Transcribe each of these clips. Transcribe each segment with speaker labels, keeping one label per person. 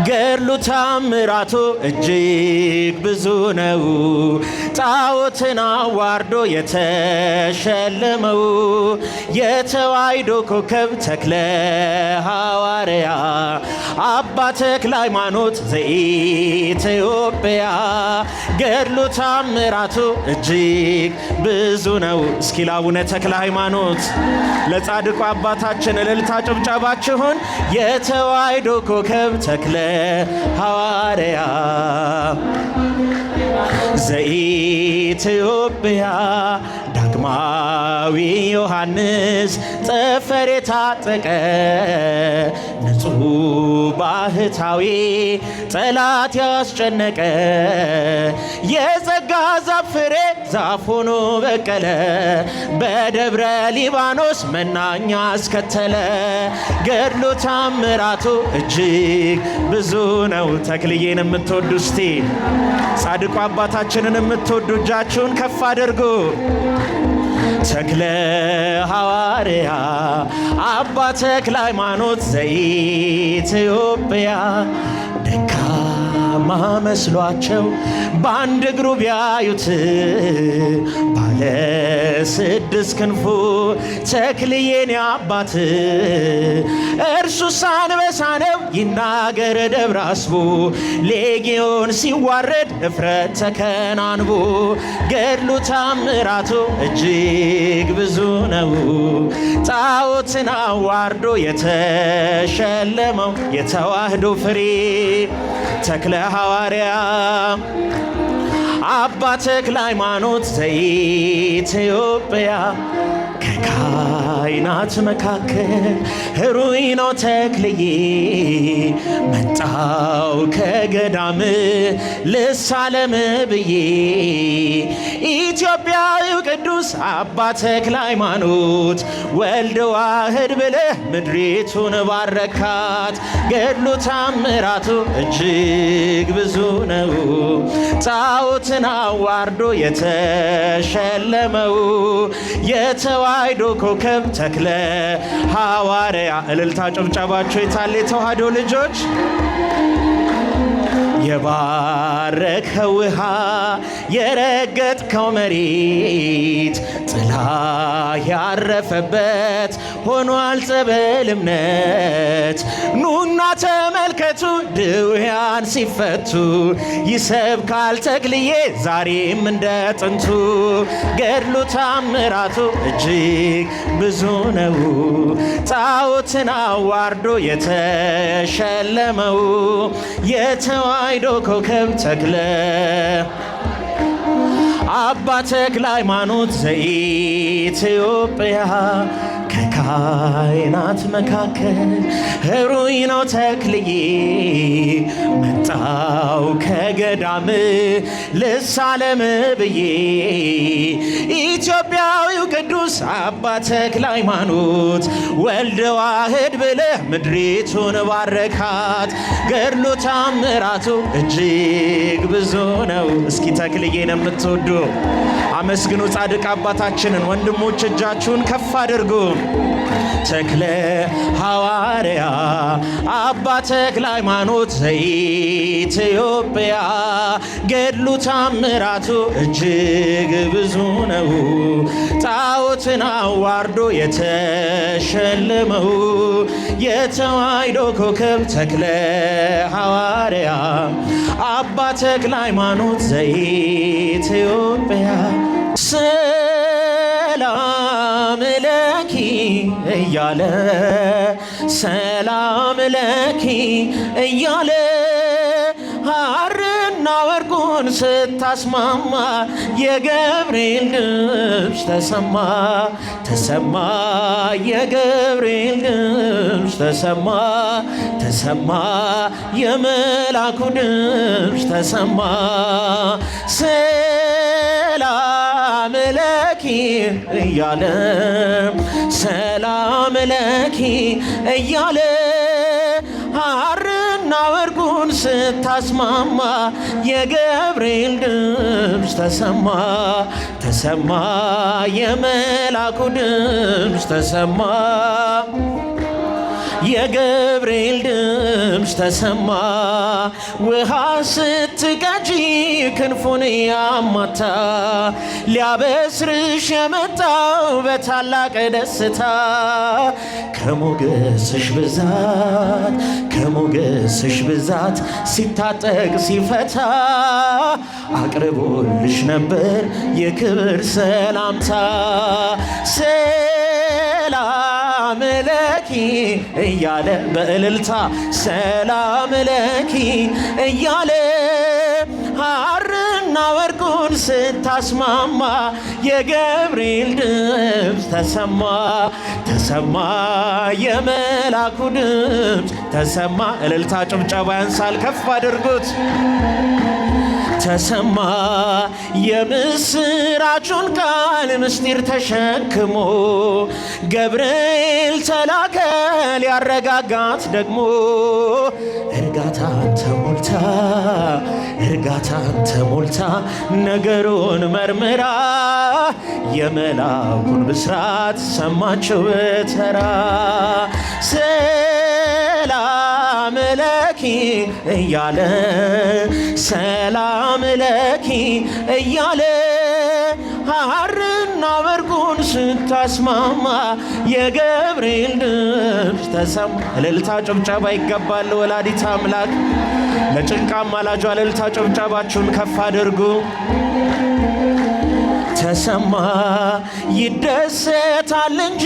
Speaker 1: ገድሉ ታምራቱ እጅግ ብዙ ነው። ጣዖትን አዋርዶ የተሸለመው የተዋሕዶ ኮከብ ተክለ ሐዋርያ አባ ተክለ ሃይማኖት ዘኢትዮጵያ። ገድሉ ታምራቱ እጅግ ብዙ ነው። እስኪ ለአቡነ ተክለ ሃይማኖት ለጻድቁ አባታችን እልልታ ጭብጨባችሁን። የተዋሕዶ ኮከብ ተክለ ሐዋርያ ዘኢትዮጵያ ዳግማዊ ዮሐንስ ጠፈር የታጠቀ ንጹሕ ባህታዊ ጠላት ያስጨነቀ የጸጋ ዛፍ ፍሬ ዛፍ ሆኖ በቀለ በደብረ ሊባኖስ መናኛ አስከተለ። ገድሉ ታምራቱ እጅግ ብዙ ነው። ተክልዬን የምትወዱ እስቲ ጻድቁ አባታችንን የምትወዱ እጃችሁን ከፍ አድርጉ። ተክለ ሐዋርያ አባ ተክለ ሃይማኖት ዘኢትዮጵያ ደካማ መስሏቸው በአንድ እግሩ ቢያዩት ባለ 6 ክንፉ ተክልዬን አባት እርሱስ አንበሳ ነው ይናገር ደብረ አስቦ ሌጊዮን ሲዋረድ እፍረት ተከናንቦ። ገድሉ ታምራቱ እጅግ ብዙ ነው። ጣዖትን አዋርዶ የተሸለመው የተዋሕዶ ፍሬ ተክለ ሐዋርያ አባ ተክለ ሃይማኖት ዘኢትዮጵያ ከካህናት መካከል ሕሩይ ነው ተክልዬ መጣው ከገዳም ልሳለም ብዬ። ኢትዮጵያዊው ቅዱስ አባ ተክለ ሃይማኖት ወልድ ዋህድ ብለህ ምድሪቱን ባረካት። ገድሉ ታምራቱ እጅግ ብዙ ነው። ጣዖትን አዋርዶ የተሸለመው የተዋሕዶ ኮከብ ተክለ ሐዋርያ። እልልታ ጭብጨባችሁ የታለ የተዋሕዶ ልጆች? የባረከው ውሃ የረገጥከው መሬት ጥላ ያረፈበት ሆኗል ጸበል እምነት። ኑና ተመልከቱ ድውያን ሲፈቱ ይሰብካል ተክልዬ ዛሬም እንደ ጥንቱ። ገድሉ ታምራቱ እጅግ ብዙ ነው። ጣዖትን አዋርዶ የተሸለመው የተዋሕዶ ኮከብ ተክለ አባ ተክለ ሃይማኖት ዘኢትዮጵያ ከካህናት መካከል ሕሩይ ነው ተክልዬ መጣው ከገዳም ልሳለም ብዬ። ኢትዮጵያዊው ቅዱስ አባ ተክለ ሃይማኖት ወልድ ዋህድ ብለህ ምድሪቱን ባረካት። ገድሉ ታምራቱ እጅግ ብዙ ነው። እስኪ ተክልዬን የምትወዱ አመስግኑ ጻድቅ አባታችንን። ወንድሞች እጃችሁን ከፍ አድርጉ። ተክለ ሐዋርያ አባ ተክለ ሃይማኖት ዘኢትዮጵያ ገድሉ ታምራቱ እጅግ ብዙ ነው። ጣዖትን አዋርዶ የተሸለመው የተዋሕዶ ኮከብ ተክለ ሐዋርያ አባ ተክለ ሃይማኖት ዘኢትዮጵያ። ሰላም ለኪ እያለ ሰላም ለኪ እያለ ሐርና ወርቁን ስታስማማ የገብርኤል ድምፅ ተሰማ ተሰማ የገብርኤል ድምፅ ተሰማ ተሰማ የመላኩ ድምፅ ተሰማ። ሰላም ለኪ እያለ ሰላም ለኪ እያለ ሐርና ወርቁን ስታስማማ የገብርኤል ድምፅ ተሰማ ተሰማ የመላኩ ድምፅ ተሰማ። የገብርኤል ድምፅ ተሰማ ውሃ ስትቀጂ ክንፉን ያማታ ሊያበስርሽ የመጣው በታላቅ ደስታ ከሞገስሽ ብዛት ሲታጠቅ ሲፈታ አቅርቦልሽ ነበር የክብር ሰላምታ ሰላም ለኪ እያለ በእልልታ ሰላም ለኪ እያለ ሐርና ወርቁን ስታስማማ የገብርኤል ድምፅ ተሰማ የመላኩ ድምፅ ተሰማ። እልልታ ጭብጨባ ያንሳል፣ ከፍ አድርጉት። ተሰማ የምስራቹን ቃል ምስጢር ተሸክሞ ገብርኤል ተላከ ሊያረጋጋት ደግሞ እርጋታን ተሞልታ ነገሩን መርምራ የመላኩን ብስራት ሰማችው በተራ ሰላም ለኪ እያለ ሰላም ለኪ እያለ ሐርና ወርቁን ስታስማማ የገብርኤል ድምፅ ተሰማ። እልልታ ጭብጨባ ይገባል ወላዲተ አምላክ። ለጭንቃ አማላጇ እልልታ ጭብጨባችሁን ከፍ አድርጉ። ተሰማ ይደሰታል እንጂ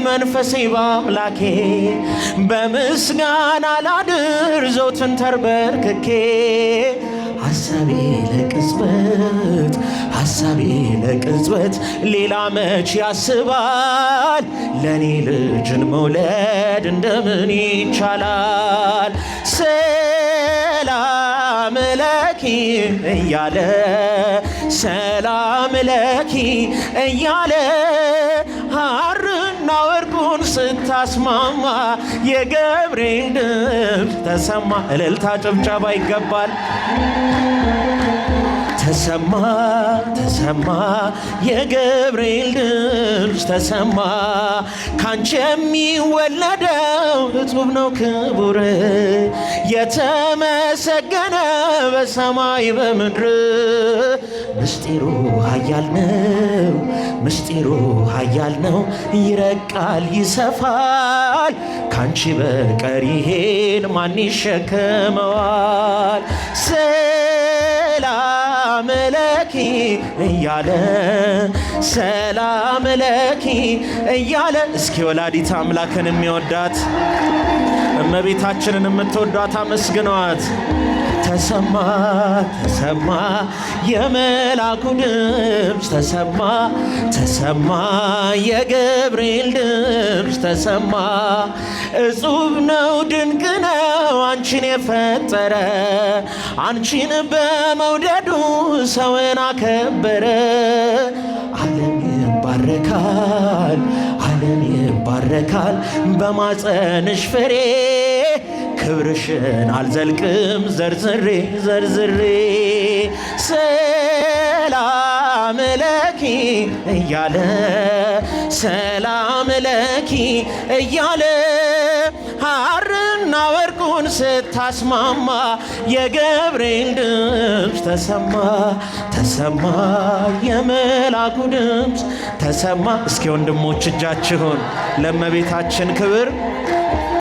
Speaker 1: መንፈሴ በአምላኬ በምስጋና ላድር ዘውትን ተንበርክኬ ሐሳቤ ለቅጽበት ሌላ መች ያስባል ለኔ ልጅን መውለድ እንደምን ይቻላል ሰላም ለኪ እያለ ሰላም ለኪ እያለ ሐርና ወርቁን ስታስማማ የገብርኤል ድምፅ ተሰማ። እልልታ ጭብጨባ ይገባል። ተሰማ የገብርኤል ድምፅ ተሰማ ካንቺ የሚወለደው እጹብ ነው ክቡር የተመሰገነ በሰማይ በምድር ምስጢሩ ኃያል ነው ይረቃል ይሰፋል ካንቺ በቀር ይሄን ማን ይሸከመዋል ሰላም ለኪ እያለ ሰላም ለኪ እያለ እስኪ ወላዲተ አምላክን የሚወዳት እመቤታችንን የምትወዷት አመስግኗት። ተሰማ የመላኩ ድምፅ ተሰማ የገብርኤል ድምፅ ተሰማ እጹብ ነው ድንቅ ነው አንቺን የፈጠረ አንቺን በመውደዱ ሰውን አከበረ ዓለም ይባረካል በማፀንሽ ፍሬ ክብርሽን አልዘልቅም ዘርዝሬ ሰላም ለኪ እያለ ሰላም ለኪ እያለ ሐርና ወርቁን ስታስማማ የገብርኤል ድምፅ ተሰማ የመላኩ ድምፅ ተሰማ። እስኪ ወንድሞች እጃችሁን ለእመቤታችን ክብር